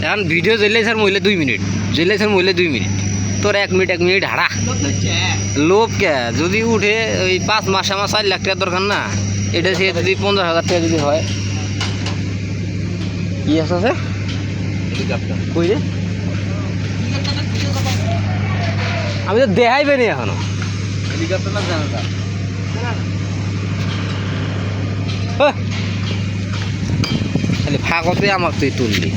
এখন video জ্বললে sir মহিলা 2 minute জ্বললে sir মহিলা 2 মিনিট তোর 1 মিনিট হারা লোভ কে যদি উঠে ওই 5 মাসে আমার 4 লাখ টাকা দরকার না এটা সে যদি 15,000 টাকা যদি হয় কি আছে স্যার কই রে আমি তো দেখাইবে নি এখনো হেলিকপ্টার না জানা খালি ফাঁকতে আমার তুই তুললি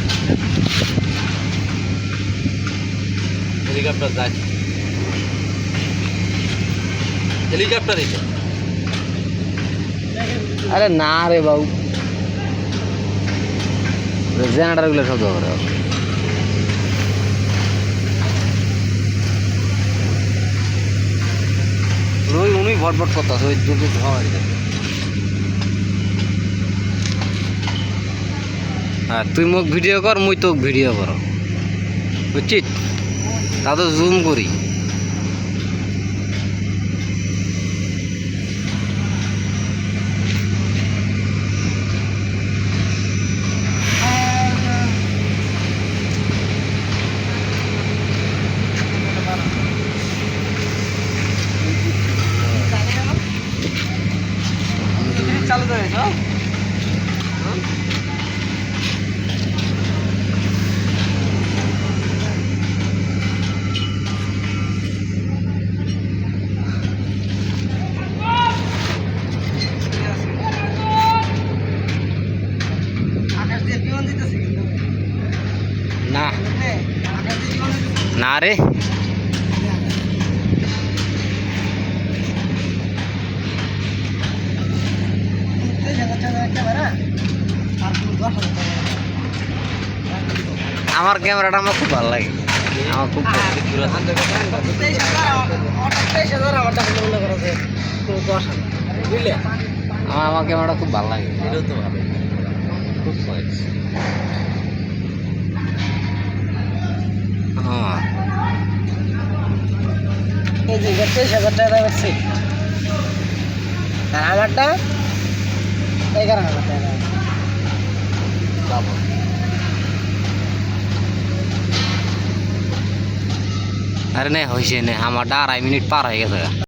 হেলিকপ্টার যায় হেলিকপ্টার এটা আরে না রে বাবু জেনারেটরগুলো সব ধরে ওই উনি ভটভট করতেছে ওই দুটো ধোয়া হ্যাঁ তুই মোক ভিডিও কর মুই তোক ভিডিও কর বুঝছিস তা তো জুম করি চালু করে না না রে আমার ক্যামেরাটা আমার খুব ভালো লাগে আমার খুব আমার ক্যামেরাটা খুব ভালো লাগে এটাও তো ভালো খুব সহজ হ্যাঁ এই যে 23,000 টাকা বেশি আর আমারটা 11,000 টাকা अरे नहीं होइसे नहीं हमारा 2.5 मिनट पार हो गया।